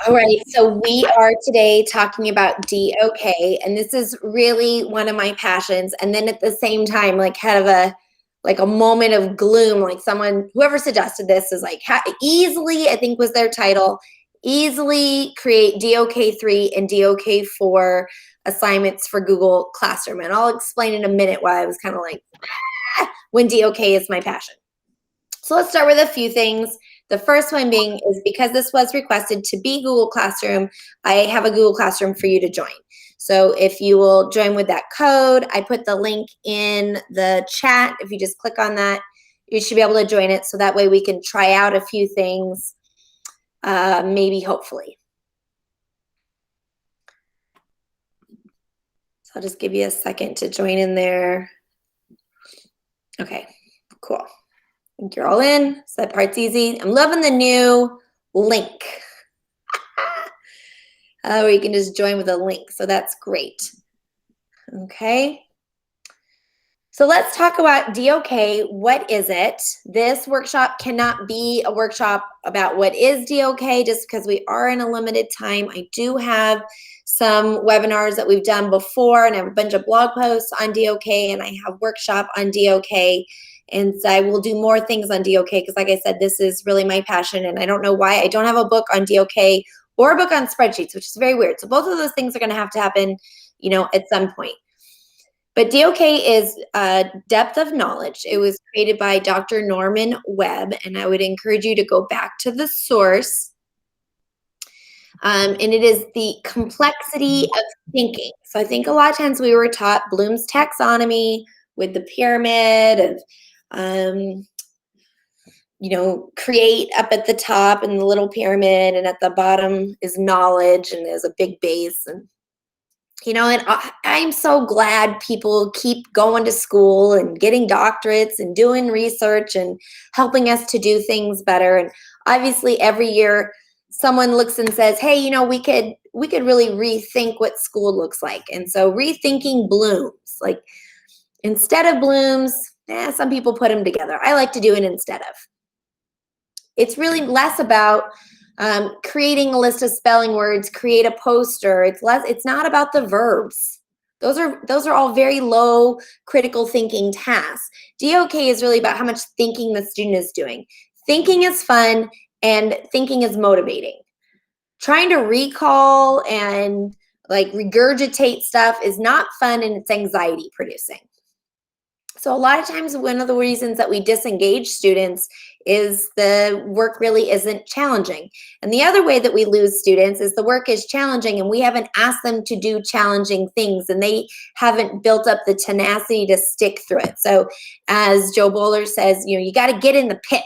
All right, so we are today talking about DOK, and this is really one of my passions. And then at the same time, like kind of a moment of gloom, like whoever suggested this is like easily, I think was their title, easily create DOK3 and DOK4 assignments for Google Classroom. And I'll explain in a minute why I was kind of like, when DOK is my passion. So let's start with a few things. The first one being is because this was requested to be Google Classroom, I have a Google Classroom for you to join. So if you will join with that code, I put the link in the chat. If you just click on that, you should be able to join it. So that way we can try out a few things, maybe hopefully. So I'll just give you a second to join in there. Okay, cool. I think you're all in, so that part's easy. I'm loving the new link where you can just join with a link, so that's great. Okay, so let's talk about DOK. What is it? This workshop cannot be a workshop about what is DOK just because we are in a limited time. I do have some webinars that we've done before, and I have a bunch of blog posts on DOK, and I have workshop on DOK. And so I will do more things on DOK because, like I said, this is really my passion. And I don't know why I don't have a book on DOK or a book on spreadsheets, which is very weird. So both of those things are going to happen, you know, at some point. But DOK is depth of knowledge. It was created by Dr. Norman Webb, and I would encourage you to go back to the source. And it is the complexity of thinking. So I think a lot of times we were taught Bloom's taxonomy with the pyramid of you know, create up at the top and the little pyramid, and at the bottom is knowledge, and there's a big base. And you know, and I'm so glad people keep going to school and getting doctorates and doing research and helping us to do things better. And obviously every year someone looks and says, hey, you know, we could really rethink what school looks like. And so rethinking Bloom's, like instead of Bloom's, some people put them together. I like to do it instead of. It's really less about creating a list of spelling words, create a poster. It's not about the verbs. Those are all very low critical thinking tasks. DOK is really about how much thinking the student is doing. Thinking is fun and thinking is motivating. Trying to recall and like regurgitate stuff is not fun, and it's anxiety producing. So a lot of times one of the reasons that we disengage students is the work really isn't challenging. And the other way that we lose students is the work is challenging and we haven't asked them to do challenging things, and they haven't built up the tenacity to stick through it. So as Joe Bowler says, you know, you got to get in the pit.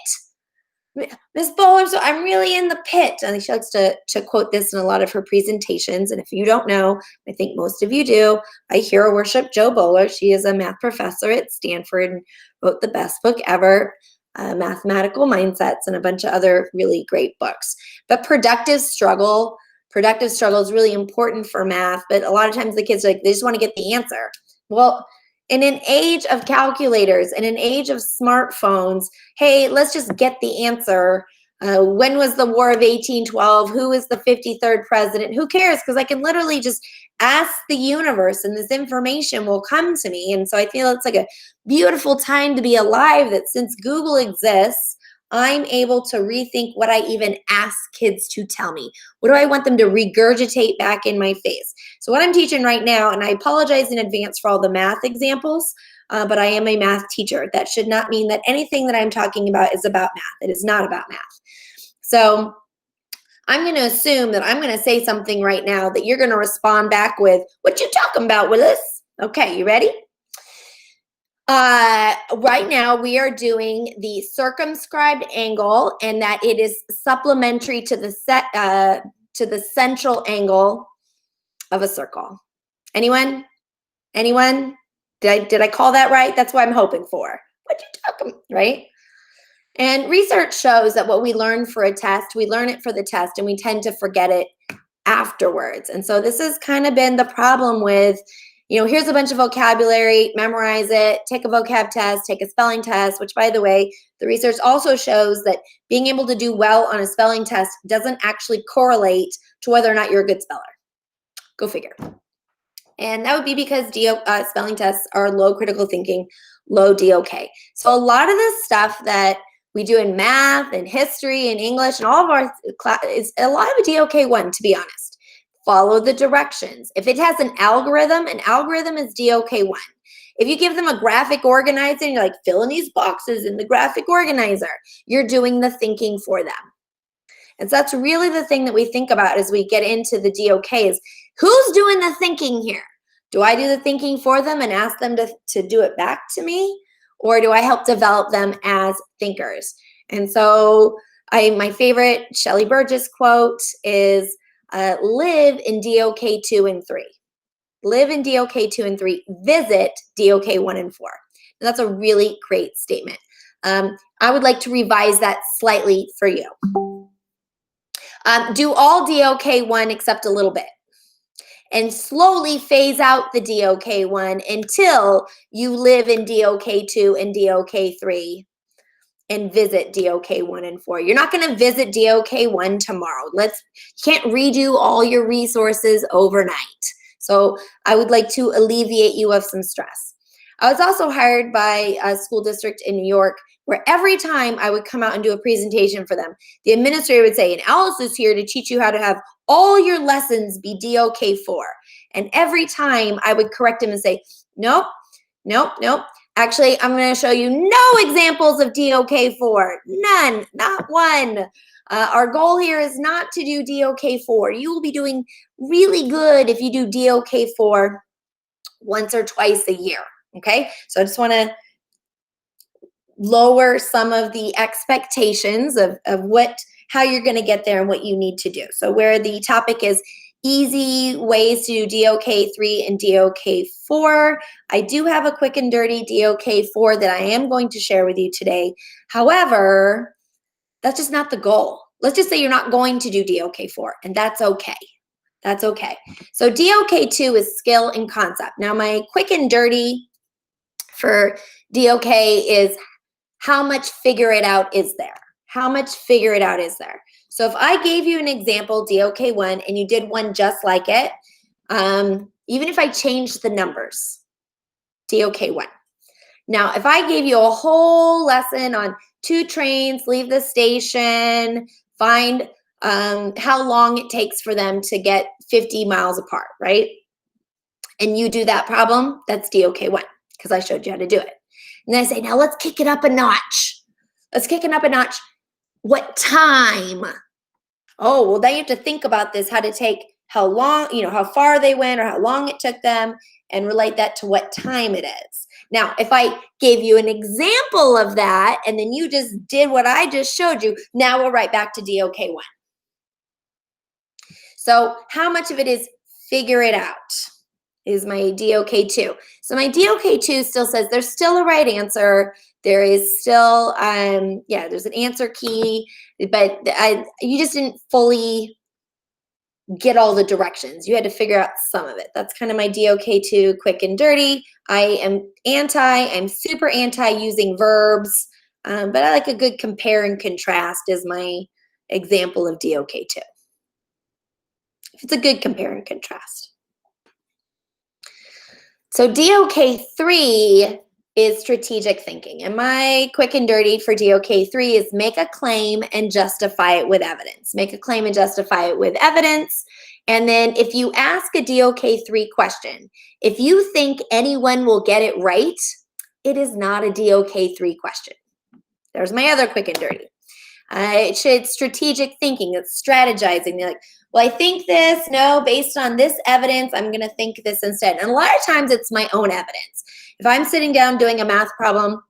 Miss Bowler, so I'm really in the pit. And she likes to quote this in a lot of her presentations. And if you don't know, I think most of you do, I hero worship Joe Bowler. She is a math professor at Stanford and wrote the best book ever, Mathematical Mindsets, and a bunch of other really great books. But productive struggle is really important for math. But a lot of times the kids are like, they just want to get the answer. Well, in an age of calculators, in an age of smartphones, hey, let's just get the answer. When was the War of 1812? Who is the 53rd president? Who cares? Because I can literally just ask the universe and this information will come to me. And so I feel it's like a beautiful time to be alive, that since Google exists, I'm able to rethink what I even ask kids to tell me. What do I want them to regurgitate back in my face? So what I'm teaching right now, and I apologize in advance for all the math examples, but I am a math teacher. That should not mean that anything that I'm talking about is about math. It is not about math. So I'm going to assume that I'm going to say something right now that you're going to respond back with, what you talking about, Willis? Okay, you ready? Right now we are doing the circumscribed angle, and that it is supplementary to the central angle of a circle. Anyone? Did I call that right? That's what I'm hoping for. What you talking, right? And research shows that what we learn for a test, we learn it for the test, and we tend to forget it afterwards. And so this has kind of been the problem with, you know, here's a bunch of vocabulary, memorize it, take a vocab test, take a spelling test, which, by the way, the research also shows that being able to do well on a spelling test doesn't actually correlate to whether or not you're a good speller. Go figure. And that would be because spelling tests are low critical thinking, low DOK. So a lot of the stuff that we do in math and history and English and all of our class is a lot of a DOK 1, to be honest. Follow the directions. If it has an algorithm is DOK 1. If you give them a graphic organizer and you're like, fill in these boxes in the graphic organizer, you're doing the thinking for them. And so that's really the thing that we think about as we get into the DOK is who's doing the thinking here? Do I do the thinking for them and ask them to do it back to me? Or do I help develop them as thinkers? And so my favorite Shelley Burgess quote is, live in DOK 2 and 3. Live in DOK 2 and 3. Visit DOK 1 and 4. And that's a really great statement. I would like to revise that slightly for you. Do all DOK 1 except a little bit. And slowly phase out the DOK 1 until you live in DOK 2 and DOK 3 and visit DOK 1 and 4. You're not going to visit DOK 1 tomorrow. You can't redo all your resources overnight. So I would like to alleviate you of some stress. I was also hired by a school district in New York where every time I would come out and do a presentation for them, the administrator would say, and Alice is here to teach you how to have all your lessons be DOK 4. And every time I would correct him and say, nope. Actually, I'm going to show you no examples of DOK 4. None, not one. Our goal here is not to do DOK 4. You will be doing really good if you do DOK 4 once or twice a year. Okay, so I just want to lower some of the expectations of how you're going to get there and what you need to do. So where the topic is easy ways to do DOK 3 and DOK 4, I do have a quick and dirty DOK 4 that I am going to share with you today. However, that's just not the goal. Let's just say you're not going to do DOK 4, and that's okay. That's okay. So DOK 2 is skill and concept. Now my quick and dirty for DOK is how much figure it out is there? How much figure it out is there? So if I gave you an example, DOK 1, and you did one just like it, even if I changed the numbers, DOK 1. Now, if I gave you a whole lesson on 2 trains, leave the station, find how long it takes for them to get 50 miles apart, right? And you do that problem, that's DOK 1, because I showed you how to do it. And then I say, now let's kick it up a notch. Let's kick it up a notch. What time? Oh, well, then you have to think about this, how to take how long, how far they went or how long it took them and relate that to what time it is. Now, if I gave you an example of that and then you just did what I just showed you, now we're right back to DOK 1. So how much of it is figure it out is my DOK 2. So my DOK 2 still says there's still a right answer. There is still, there's an answer key, but you just didn't fully get all the directions. You had to figure out some of it. That's kind of my DOK 2, quick and dirty. I'm super anti using verbs, but I like a good compare and contrast as my example of DOK 2. If it's a good compare and contrast. So DOK 3 is strategic thinking. And my quick and dirty for DOK 3 is make a claim and justify it with evidence. Make a claim and justify it with evidence. And then if you ask a DOK 3 question, if you think anyone will get it right, it is not a DOK 3 question. There's my other quick and dirty. It's strategic thinking. It's strategizing. They're like, well, I think this. No, based on this evidence, I'm going to think this instead. And a lot of times it's my own evidence. If I'm sitting down doing a math problem,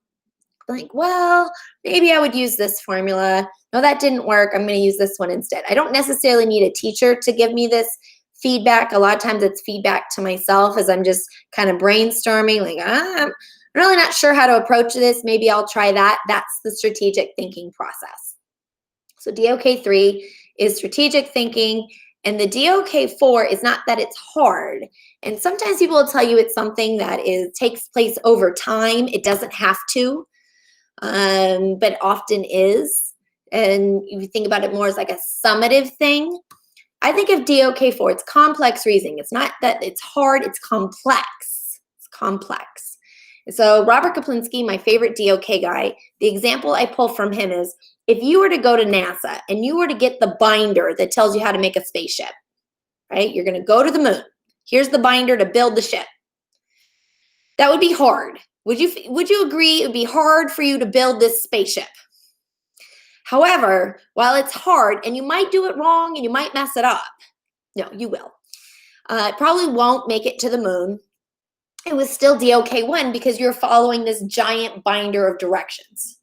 I'm like, well, maybe I would use this formula. No, that didn't work. I'm going to use this one instead. I don't necessarily need a teacher to give me this feedback. A lot of times it's feedback to myself as I'm just kind of brainstorming, like, I'm really not sure how to approach this. Maybe I'll try that. That's the strategic thinking process. So DOK 3 is strategic thinking, and the DOK 4 is not that it's hard. And sometimes people will tell you it's something that takes place over time. It doesn't have to, but often is. And you think about it more as like a summative thing. I think of DOK4, it's complex reasoning. It's not that it's hard, it's complex. It's complex. So Robert Kaplinski, my favorite DOK guy, the example I pull from him is if you were to go to NASA and you were to get the binder that tells you how to make a spaceship, right? You're going to go to the moon. Here's the binder to build the ship. That would be hard. Would you agree it would be hard for you to build this spaceship? However, while it's hard and you might do it wrong and you might mess it up, no, you will. It probably won't make it to the moon. It was still DOK1 because you're following this giant binder of directions.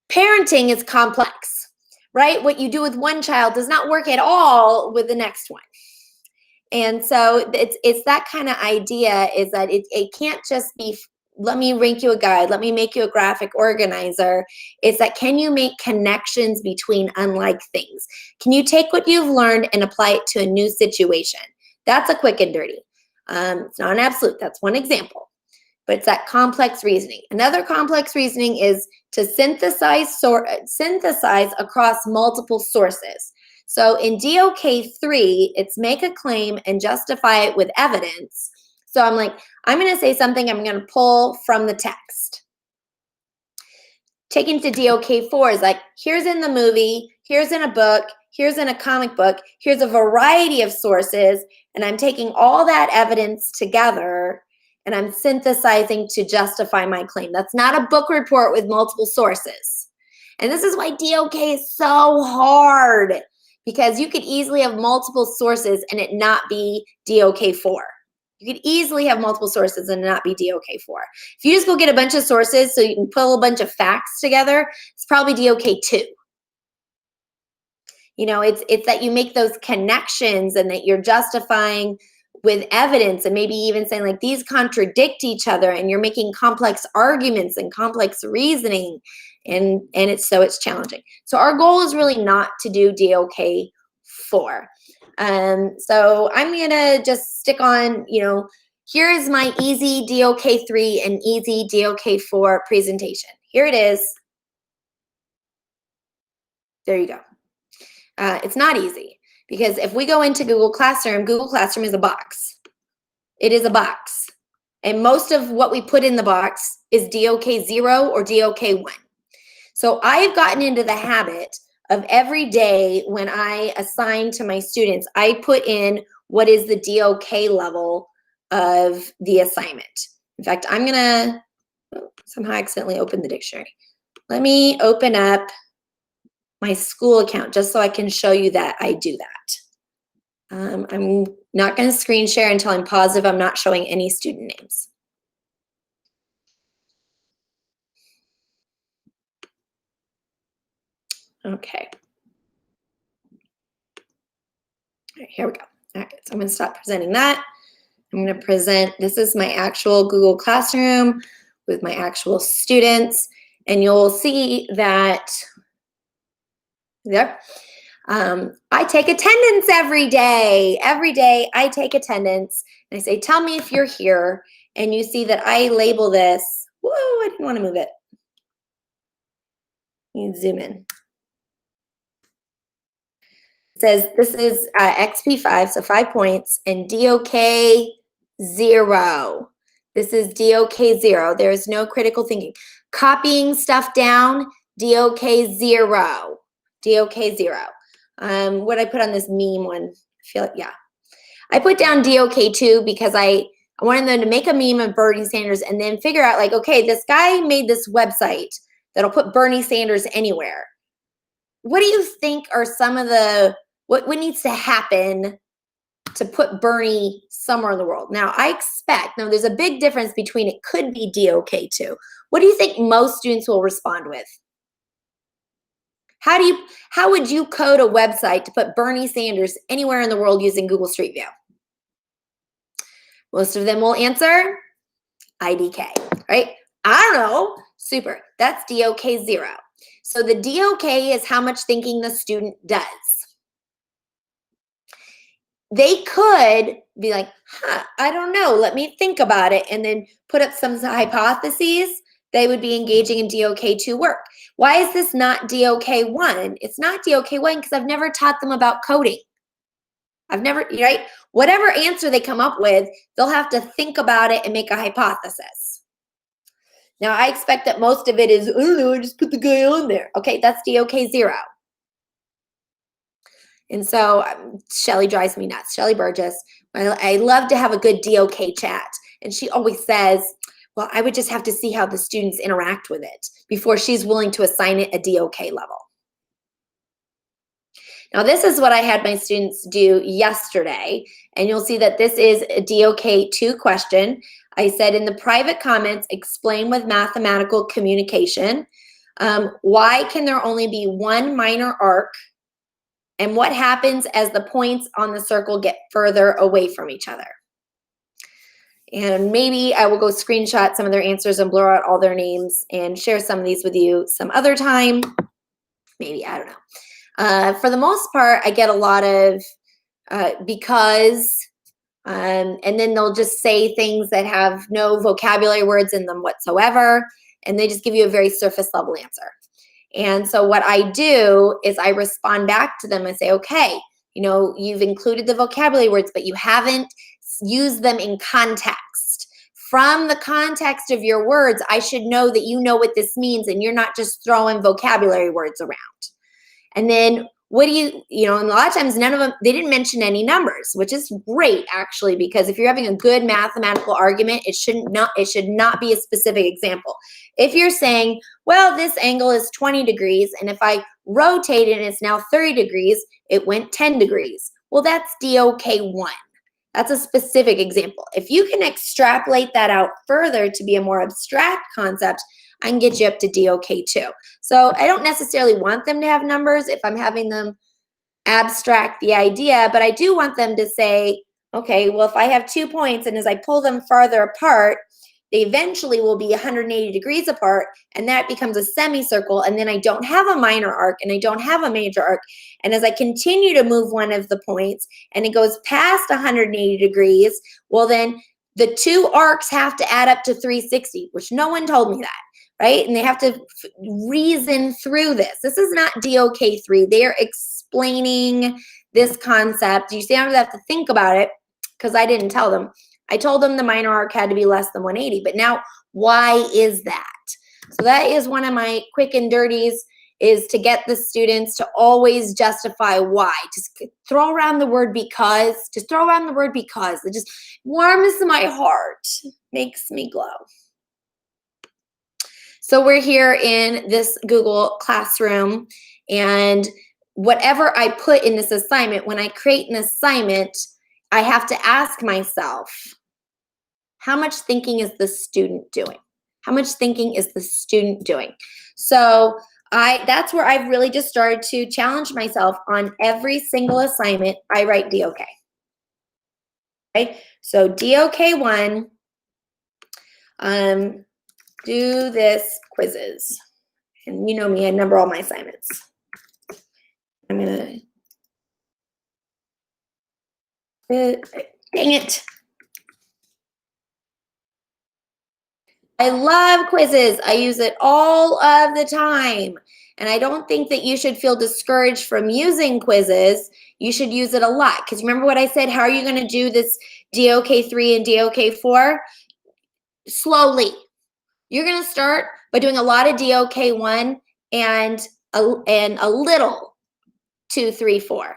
Parenting is complex, right? What you do with one child does not work at all with the next one. And so it's that kind of idea is that it can't just be, let me rank you a guide, let me make you a graphic organizer. It's that, can you make connections between unlike things? Can you take what you've learned and apply it to a new situation? That's a quick and dirty. It's not an absolute, that's one example. But it's that complex reasoning. Another complex reasoning is to synthesize across multiple sources. So in DOK3, it's make a claim and justify it with evidence. So I'm like, I'm going to say something I'm going to pull from the text. Taking to DOK4 is like, here's in the movie, here's in a book, here's in a comic book, here's a variety of sources, and I'm taking all that evidence together and I'm synthesizing to justify my claim. That's not a book report with multiple sources. And this is why DOK is so hard, because you could easily have multiple sources and it not be DOK4. You could easily have multiple sources and not be DOK4. If you just go get a bunch of sources so you can pull a bunch of facts together, it's probably DOK2. You know, it's that you make those connections and that you're justifying with evidence and maybe even saying like these contradict each other and you're making complex arguments and complex reasoning and it's challenging. So our goal is really not to do DOK4. So I'm gonna just stick on, you know, here is my easy DOK3 and easy DOK4 presentation. Here it is. There you go. It's not easy because if we go into Google Classroom is a box. It is a box. And most of what we put in the box is DOK0 or DOK1. So I've gotten into the habit of every day when I assign to my students, I put in what is the DOK level of the assignment. In fact, I'm gonna somehow accidentally open the dictionary. Let me open up my school account just so I can show you that I do that. I'm not going to screen share until I'm positive I'm not showing any student names. Okay. All right, here we go. All right, so I'm going to stop presenting that. I'm going to present, this is my actual Google Classroom with my actual students, and you'll see that there. I take attendance every day. Every day I take attendance and I say, tell me if you're here. And you see that I label this. Whoa, I didn't want to move it. You can zoom in. It says this is XP5, so 5 points, and DOK 0. This is DOK 0. There is no critical thinking. Copying stuff down, DOK 0. DOK 0. What I put on this meme one, I feel like, yeah. I put down DOK2 because I wanted them to make a meme of Bernie Sanders and then figure out like, okay, this guy made this website that'll put Bernie Sanders anywhere. What do you think are some of the, what needs to happen to put Bernie somewhere in the world? Now there's a big difference between it could be DOK2. What do you think most students will respond with? How would you code a website to put Bernie Sanders anywhere in the world using Google Street View? Most of them will answer IDK, right? I don't know. Super. That's DOK 0. So the DOK is how much thinking the student does. They could be like, I don't know. Let me think about it, and then put up some hypotheses they would be engaging in DOK2 work. Why is this not DOK1? It's not DOK1 because I've never taught them about coding. I've never, right? Whatever answer they come up with, they'll have to think about it and make a hypothesis. Now, I expect that most of it is, I don't know, I just put the guy on there. Okay, that's DOK0. And so Shelly drives me nuts. Shelly Burgess. I love to have a good DOK chat. And she always says, well, I would just have to see how the students interact with it before she's willing to assign it a DOK level. Now, this is what I had my students do yesterday. And you'll see that this is a DOK2 question. I said in the private comments, explain with mathematical communication. Why can there only be one minor arc? And what happens as the points on the circle get further away from each other? And maybe I will go screenshot some of their answers and blur out all their names and share some of these with you some other time. Maybe, I don't know. For the most part, I get a lot of because, and then they'll just say things that have no vocabulary words in them whatsoever, and they just give you a very surface level answer. And so what I do is I respond back to them and say, okay, you know, you've included the vocabulary words, but you haven't used them in context. From the context of your words, I should know that you know what this means and you're not just throwing vocabulary words around. And then what do you know, and a lot of times none of them, they didn't mention any numbers, which is great actually, because if you're having a good mathematical argument, it should not be a specific example. If you're saying, well, this angle is 20 degrees, and if I rotate it and it's now 30 degrees, it went 10 degrees. Well, that's DOK1. That's a specific example. If you can extrapolate that out further to be a more abstract concept, I can get you up to DOK2. So I don't necessarily want them to have numbers if I'm having them abstract the idea, but I do want them to say, okay, well, if I have 2 points and as I pull them farther apart, they eventually will be 180 degrees apart, and that becomes a semicircle, and then I don't have a minor arc and I don't have a major arc. And as I continue to move one of the points and it goes past 180 degrees, well, then the two arcs have to add up to 360, which no one told me that. Right? And they have to reason through this. This is not DOK3. They are explaining this concept. You see, I have to think about it because I didn't tell them. I told them the minor arc had to be less than 180. But now, why is that? So that is one of my quick and dirties, is to get the students to always justify why. Just throw around the word because. Just throw around the word because. It just warms my heart. Makes me glow. So we're here in this Google Classroom, and whatever I put in this assignment, when I create an assignment, I have to ask myself, how much thinking is the student doing? How much thinking is the student doing? So that's where I've really just started to challenge myself. On every single assignment, I write DOK. Okay? So DOK1, do this quizzes. And you know me, I number all my assignments. I'm gonna, dang it. I love quizzes. I use it all of the time. And I don't think that you should feel discouraged from using quizzes. You should use it a lot. Because remember what I said, how are you gonna do this DOK3 and DOK4? Slowly. You're going to start by doing a lot of DOK1 and a little 2, 3, 4,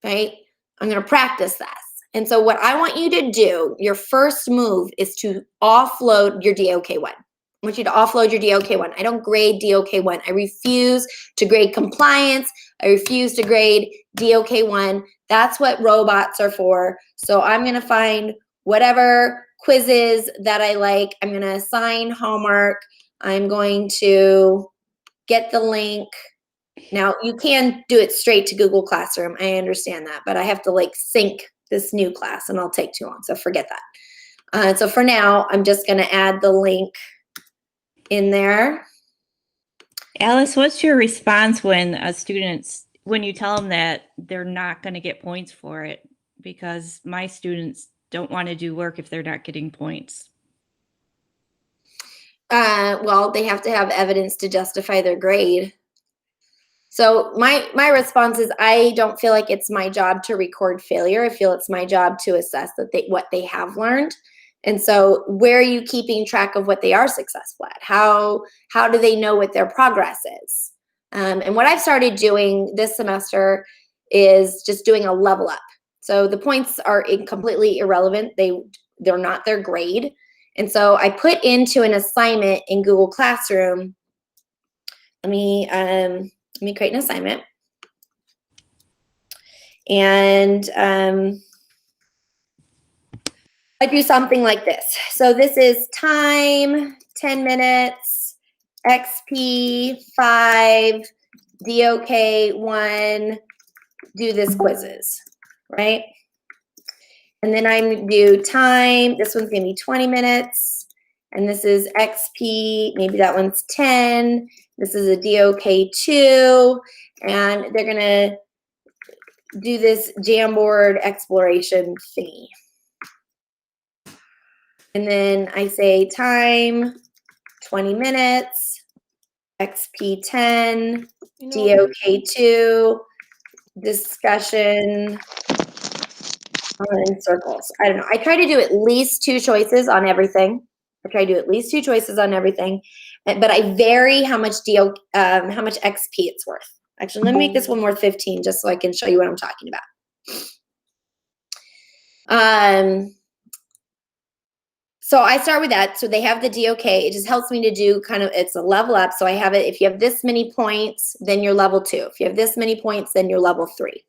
right? I'm going to practice this. And so what I want you to do, your first move, is to offload your DOK1. I want you to offload your DOK1. I don't grade DOK1. I refuse to grade compliance. I refuse to grade DOK1. That's what robots are for. So I'm going to find whatever quizzes that I like. I'm going to assign homework. I'm going to get the link. Now, you can do it straight to Google Classroom. I understand that, but I have to like sync this new class and it'll take too long. So forget that. So for now, I'm just going to add the link in there. Alice, what's your response when when you tell them that they're not going to get points for it? Because my students don't want to do work if they're not getting points. Well, they have to have evidence to justify their grade. So my response is, I don't feel like it's my job to record failure. I feel it's my job to assess what they have learned. And so where are you keeping track of what they are successful at? How do they know what their progress is? And what I've started doing this semester is just doing a level up. So the points are completely irrelevant. They're not their grade. And so I put into an assignment in Google Classroom. Let me create an assignment. And I do something like this. So this is time, 10 minutes, XP 5, DOK 1, do this quizzes, right? And then I'm going to do time. This one's going to be 20 minutes. And this is XP. Maybe that one's 10. This is a DOK 2. And they're going to do this Jamboard exploration thingy. And then I say time, 20 minutes, XP 10, DOK 2, discussion in circles. I don't know. I try to do at least 2 choices on everything. But I vary how much XP it's worth. Actually, let me make this one worth 15 just so I can show you what I'm talking about. So I start with that. So they have the DOK. It just helps me to do it's a level up. So I have it, if you have this many points, then you're level 2. If you have this many points, then you're level 3.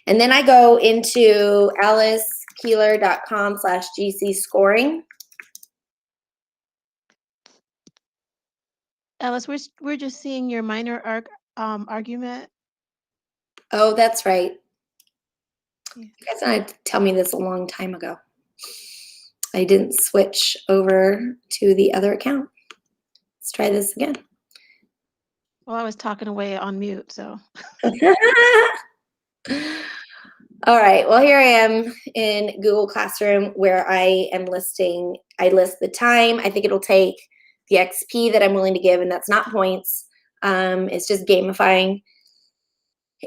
And then I go into alicekeeler.com/GC scoring. Alice, we're just seeing your minor argument. Oh, that's right. Yeah. You guys had to tell me this a long time ago. I didn't switch over to the other account. Let's try this again. Well, I was talking away on mute, so. All right, well, here I am in Google Classroom where I list the time. I think it'll take the XP that I'm willing to give, and that's not points. It's just gamifying.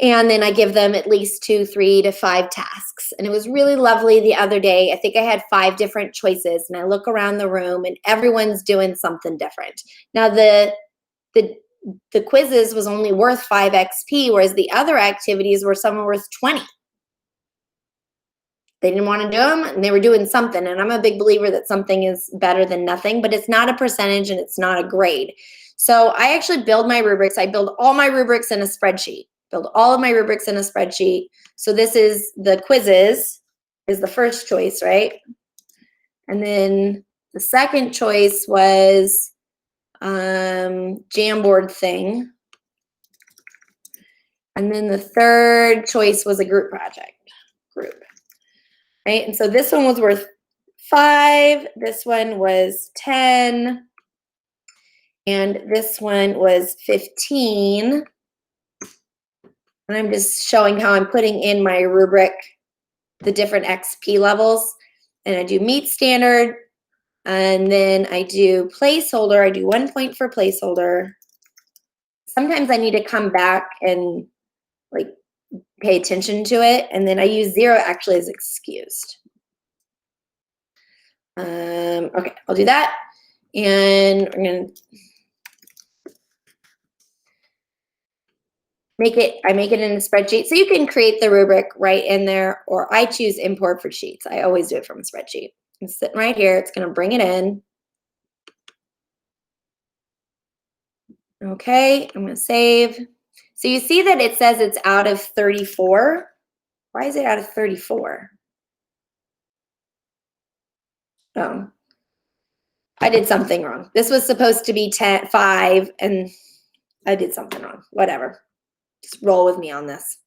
And then I give them at least 2, 3 to 5 tasks. And it was really lovely the other day. I think I had 5 different choices, and I look around the room and everyone's doing something different. Now the quizzes was only worth 5 XP, whereas the other activities were some worth 20. They didn't want to do them, and they were doing something. And I'm a big believer that something is better than nothing, but it's not a percentage and it's not a grade. So I actually build my rubrics. I build all my rubrics in a spreadsheet. So this is the quizzes is the first choice, right? And then the second choice was Jamboard thing. And then the third choice was a group project. Right? And so this one was worth 5. This one was 10. And this one was 15. And I'm just showing how I'm putting in my rubric, the different XP levels. And I do meet standard. And then I do placeholder. I do 1 point for placeholder. Sometimes I need to come back and pay attention to it. And then I use 0 actually as excused. Okay, I'll do that. And I'm going to I make it in a spreadsheet. So you can create the rubric right in there, or I choose import for sheets. I always do it from a spreadsheet. It's sitting right here. It's going to bring it in. Okay, I'm going to save. So you see that it says it's out of 34. Why is it out of 34? Oh, I did something wrong. This was supposed to be 5, and I did something wrong. Whatever. Just roll with me on this.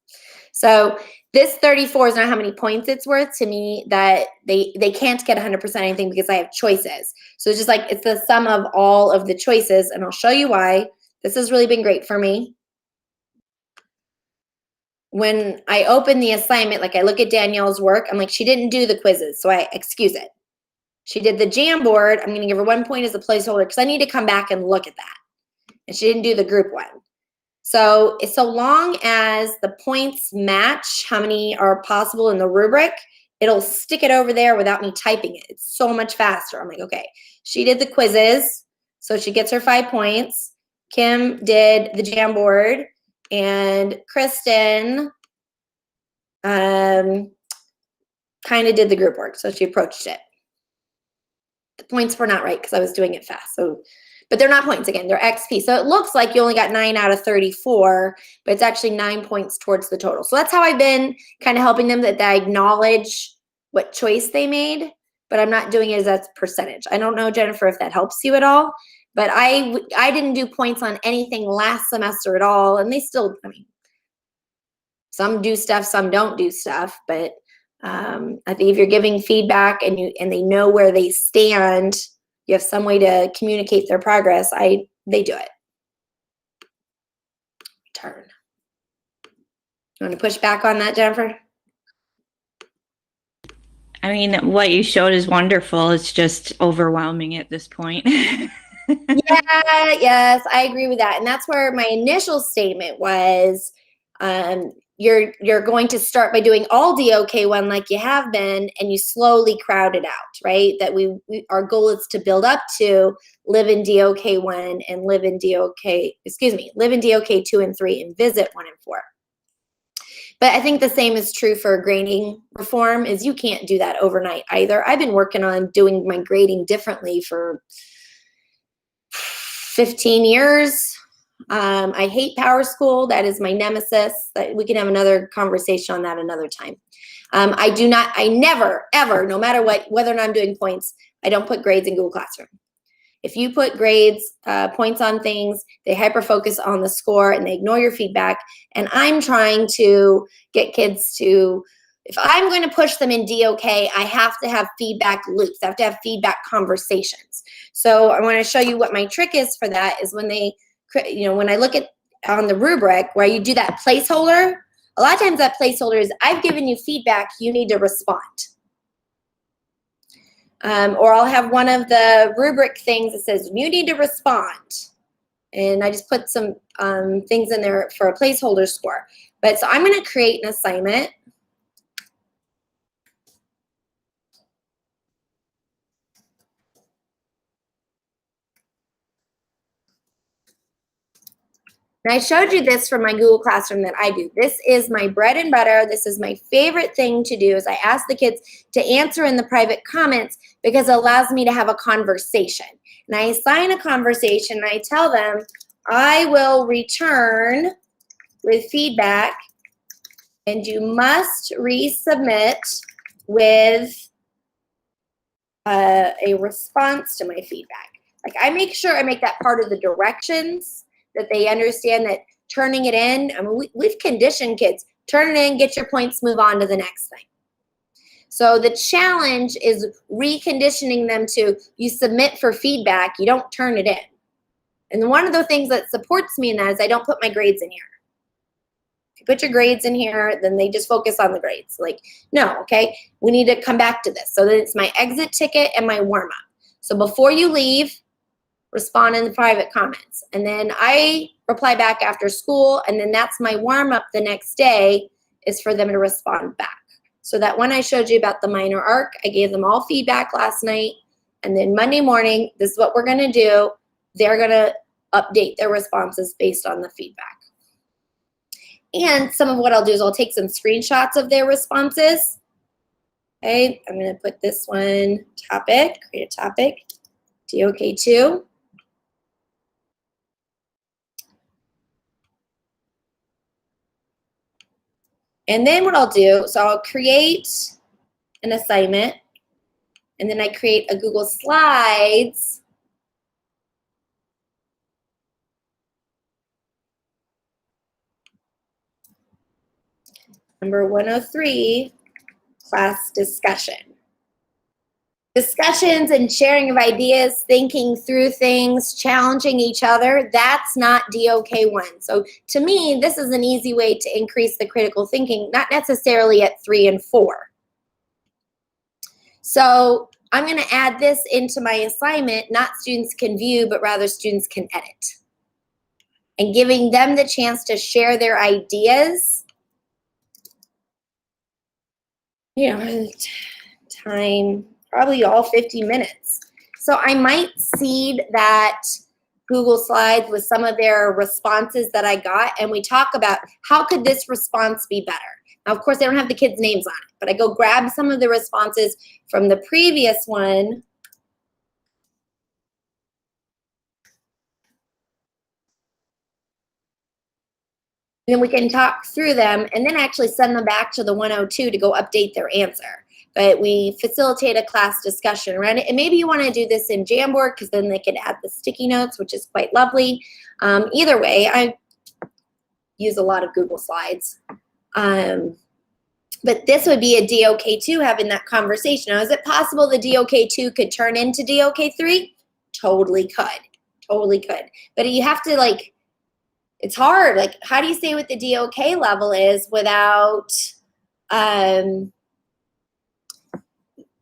So this 34 is not how many points it's worth to me. That they can't get 100% anything because I have choices. So it's just it's the sum of all of the choices, and I'll show you why. This has really been great for me. When I open the assignment, I look at Danielle's work, I'm like, she didn't do the quizzes, so I excuse it. She did the Jamboard. I'm going to give her 1 point as a placeholder because I need to come back and look at that. And she didn't do the group one. So long as the points match how many are possible in the rubric, it'll stick it over there without me typing it. It's so much faster. I'm like, okay. She did the quizzes, so she gets her 5 points. Kim did the Jamboard, and Kristen kind of did the group work, so she approached it. The points were not right because I was doing it fast. So, but they're not points again, they're XP. So it looks like you only got 9 out of 34, but it's actually 9 points towards the total. So that's how I've been kind of helping them, that I acknowledge what choice they made, but I'm not doing it as a percentage. I don't know, Jennifer, if that helps you at all, but I didn't do points on anything last semester at all. And they still, I mean, some do stuff, some don't do stuff, but I think if you're giving feedback and they know where they stand, you have some way to communicate their progress, they do it. Turn. You want to push back on that, Jennifer? I mean, what you showed is wonderful. It's just overwhelming at this point. Yeah, yes, I agree with that. And that's where my initial statement was, you're going to start by doing all DOK 1 like you have been, and you slowly crowd it out, right? That our goal is to build up to live in DOK 1 and live in DOK 2 and 3 and visit 1 and 4. But I think the same is true for grading reform, is you can't do that overnight either. I've been working on doing my grading differently for 15 years. I hate Power School. That is my nemesis. We can have another conversation on that another time. I never, ever, no matter what, whether or not I'm doing points, I don't put grades in Google Classroom. If you put grades, points on things, they hyper-focus on the score and they ignore your feedback. And I'm trying to get kids to, if I'm going to push them in DOK, I have to have feedback loops. I have to have feedback conversations. So I want to show you what my trick is for that is when when I look at on the rubric where you do that placeholder, a lot of times that placeholder is, I've given you feedback, you need to respond. Or I'll have one of the rubric things that says, you need to respond. And I just put some things in there for a placeholder score. But so I'm going to create an assignment. And I showed you this from my Google Classroom that I do. This is my bread and butter. This is my favorite thing to do is I ask the kids to answer in the private comments because it allows me to have a conversation. And I assign a conversation and I tell them I will return with feedback and you must resubmit with a response to my feedback. Like I make sure I make that part of the directions, that they understand that turning it in, I mean, we've conditioned kids, turn it in, get your points, move on to the next thing. So the challenge is reconditioning them to, you submit for feedback, you don't turn it in. And one of the things that supports me in that is I don't put my grades in here. If you put your grades in here, then they just focus on the grades. Like, no, okay, we need to come back to this. So then it's my exit ticket and my warm up. So before you leave, respond in the private comments. And then I reply back after school, and then that's my warm-up the next day is for them to respond back. So that when I showed you about the minor arc, I gave them all feedback last night, and then Monday morning, this is what we're gonna do. They're gonna update their responses based on the feedback. And some of what I'll do is I'll take some screenshots of their responses. Okay, I'm gonna put this one, topic, create a topic, DOK 2. And then what I'll do, so I'll create an assignment, and then I create a Google Slides. Number 103, class discussion. Discussions and sharing of ideas, thinking through things, challenging each other, that's not DOK 1. So to me, this is an easy way to increase the critical thinking, not necessarily at 3 and 4. So I'm going to add this into my assignment, not students can view, but rather students can edit. And giving them the chance to share their ideas. You know, time, probably all 50 minutes. So I might seed that Google Slides with some of their responses that I got, and we talk about how could this response be better. Now, of course, they don't have the kids' names on it, but I go grab some of the responses from the previous one. And then we can talk through them and then actually send them back to the 102 to go update their answer. But we facilitate a class discussion around it. And maybe you want to do this in Jamboard because then they can add the sticky notes, which is quite lovely. Either way, I use a lot of Google Slides. But this would be a DOK2 having that conversation. Now, is it possible the DOK2 could turn into DOK3? Totally could. Totally could. But you have to, like, it's hard. Like, how do you say what the DOK level is without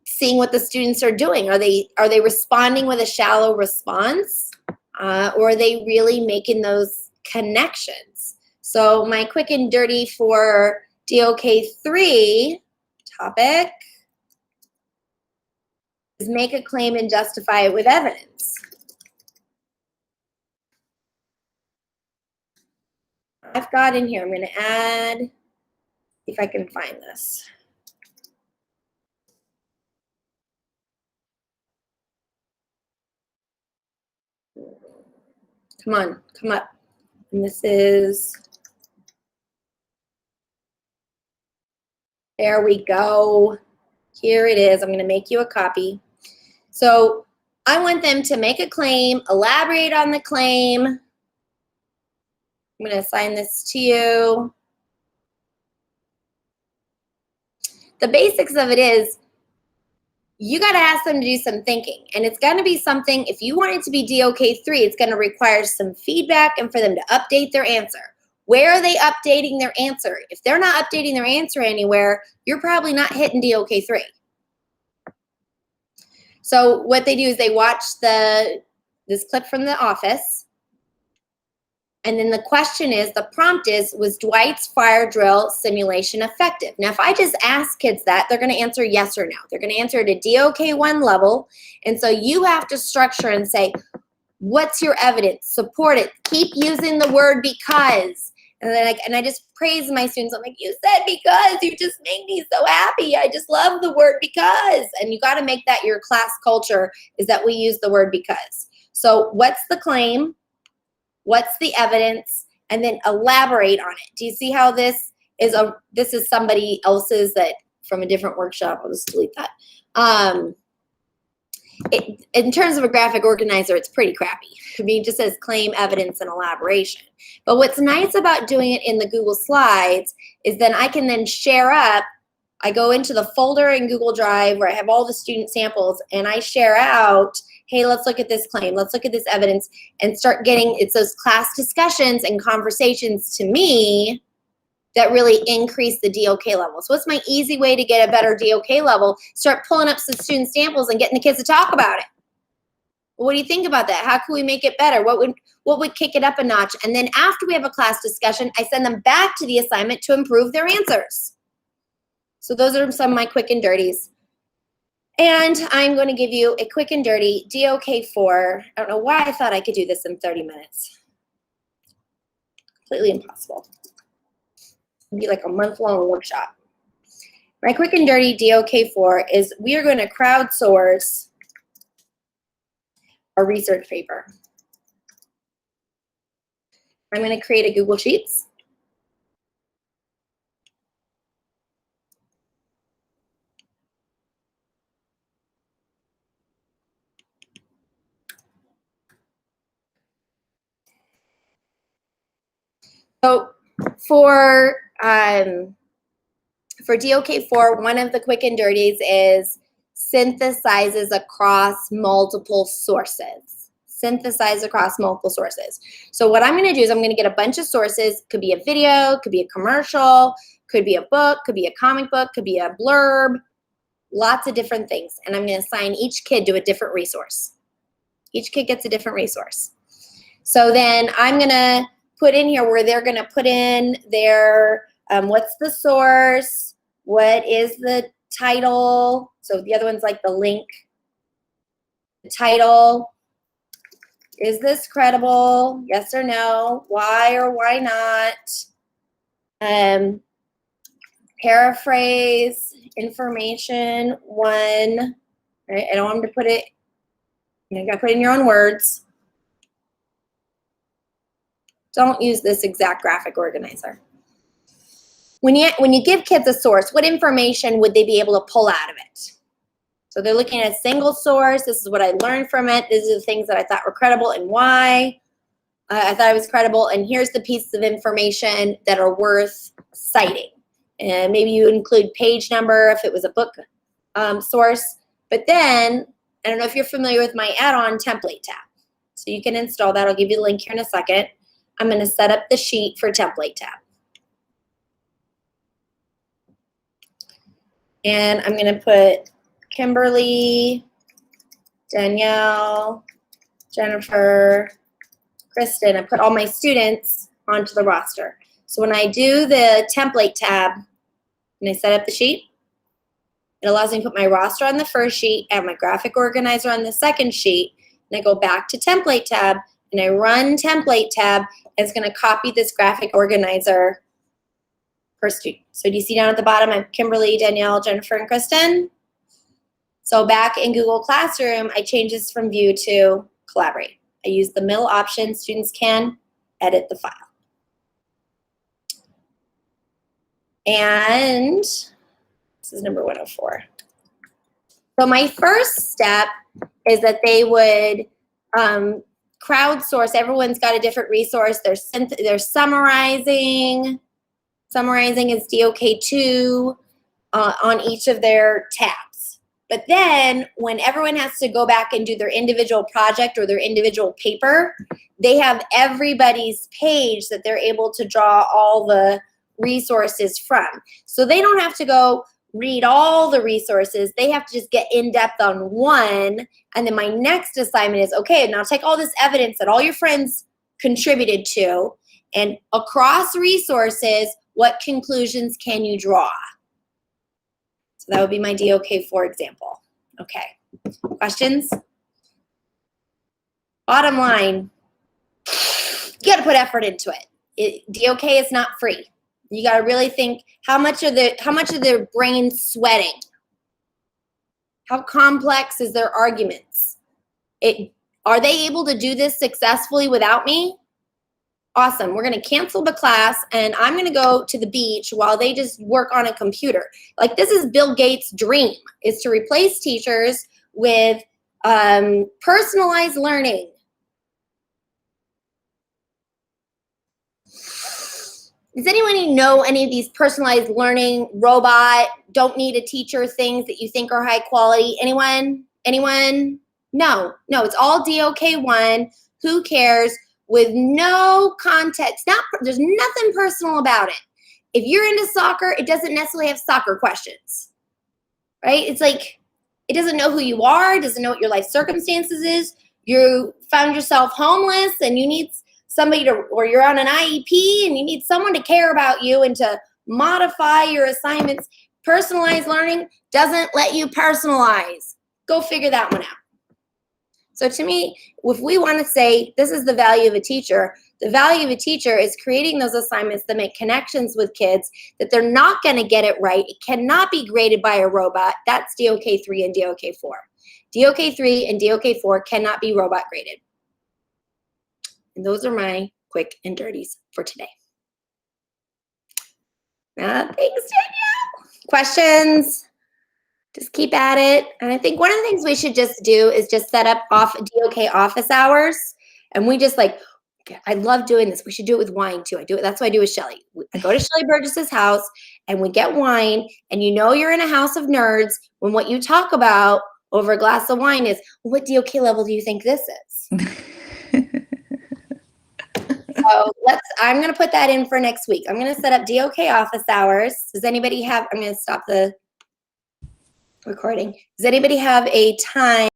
seeing what the students are doing? Are they responding with a shallow response? Or are they really making those connections? So my quick and dirty for DOK3 topic is make a claim and justify it with evidence. I've got in here, I'm going to add, see if I can find this. Come on, come up. And this is, there we go. Here it is. I'm going to make you a copy. So I want them to make a claim, elaborate on the claim. I'm going to assign this to you. The basics of it is you got to ask them to do some thinking. And it's going to be something, if you want it to be DOK3, it's going to require some feedback and for them to update their answer. Where are they updating their answer? If they're not updating their answer anywhere, you're probably not hitting DOK3. So what they do is they watch this clip from The Office. And then the question is, the prompt is, was Dwight's fire drill simulation effective? Now, if I just ask kids that, they're going to answer yes or no. They're going to answer at a DOK1 level. And so you have to structure and say, what's your evidence? Support it. Keep using the word because. And then I just praise my students. I'm like, you said because. You just make me so happy. I just love the word because. And you got to make that your class culture, is that we use the word because. So what's the claim? What's the evidence? And then elaborate on it. Do you see how this is somebody else's that from a different workshop? I'll just delete that. In terms of a graphic organizer, it's pretty crappy. I mean, it just says claim, evidence, and elaboration. But what's nice about doing it in the Google Slides is then I can then share up. I go into the folder in Google Drive where I have all the student samples, and I share out, hey, let's look at this claim, let's look at this evidence, and start getting, it's those class discussions and conversations to me that really increase the DOK level. So what's my easy way to get a better DOK level? Start pulling up some student samples and getting the kids to talk about it. What do you think about that? How can we make it better? What would kick it up a notch? And then after we have a class discussion, I send them back to the assignment to improve their answers. So those are some of my quick and dirties. And I'm going to give you a quick and dirty DOK4. I don't know why I thought I could do this in 30 minutes. Completely impossible. It'd be like a month-long workshop. My quick and dirty DOK4 is we are going to crowdsource a research paper. I'm going to create a Google Sheets. So for DOK4, one of the quick and dirties is synthesizes across multiple sources. Synthesize across multiple sources. So what I'm going to do is I'm going to get a bunch of sources. Could be a video, could be a commercial, could be a book, could be a comic book, could be a blurb, lots of different things. And I'm going to assign each kid to a different resource. Each kid gets a different resource. So then I'm going to put in here where they're going to put in their, what's the source, what is the title. So the other one's like the link. The title, is this credible? Yes or no? Why or why not? Paraphrase, information, one. Right? I don't want them to put it, you got to put it in your own words. Don't use this exact graphic organizer. When you give kids a source, what information would they be able to pull out of it? So they're looking at a single source. This is what I learned from it. These are the things that I thought were credible and why I thought it was credible. And here's the pieces of information that are worth citing. And maybe you include page number if it was a book source. But then, I don't know if you're familiar with my add-on template tab. So you can install that. I'll give you the link here in a second. I'm going to set up the sheet for template tab. And I'm going to put Kimberly, Danielle, Jennifer, Kristen. I put all my students onto the roster. So when I do the template tab and I set up the sheet, it allows me to put my roster on the first sheet and my graphic organizer on the second sheet. And I go back to template tab and I run template tab. And it's going to copy this graphic organizer per student. So do you see down at the bottom, I have Kimberly, Danielle, Jennifer, and Kristen. So back in Google Classroom, I change this from view to collaborate. I use the middle option. Students can edit the file. And this is number 104. So my first step is that they would crowdsource. Everyone's got a different resource. They're summarizing. Summarizing is DOK2 on each of their tabs. But then when everyone has to go back and do their individual project or their individual paper, they have everybody's page that they're able to draw all the resources from. So they don't have to go read all the resources. They have to just get in depth on one. And then my next assignment is, okay, now take all this evidence that all your friends contributed to, and across resources, what conclusions can you draw? So that would be my DOK4 example. Okay, questions? Bottom line, you gotta put effort into it. DOK is not free. You gotta really think, how much are their brains sweating? How complex is their arguments? Are they able to do this successfully without me? Awesome. We're going to cancel the class and I'm going to go to the beach while they just work on a computer. Like, this is Bill Gates' dream, is to replace teachers with personalized learning. Does anyone know any of these personalized learning, robot, don't need a teacher things that you think are high quality? Anyone? Anyone? No, it's all DOK1. Who cares? With no context. There's nothing personal about it. If you're into soccer, it doesn't necessarily have soccer questions, right? It's like, it doesn't know who you are, it doesn't know what your life circumstances is. You found yourself homeless and you need somebody to, or you're on an IEP and you need someone to care about you and to modify your assignments. Personalized learning doesn't let you personalize. Go figure that one out. So to me, if we want to say this is the value of a teacher, the value of a teacher is creating those assignments that make connections with kids, that they're not going to get it right. It cannot be graded by a robot. That's DOK3 and DOK4. DOK3 and DOK4 cannot be robot graded. And those are my quick and dirties for today. Thanks, Danielle. Questions? Just keep at it. And I think one of the things we should just do is just set up DOK office hours. And we just like, I love doing this. We should do it with wine too. That's what I do with Shelly. I go to Shelly Burgess's house and we get wine, and you know you're in a house of nerds when what you talk about over a glass of wine is, what DOK level do you think this is? So I'm going to put that in for next week. I'm going to set up DOK office hours. Does anybody have, I'm going to stop the recording. Does anybody have a time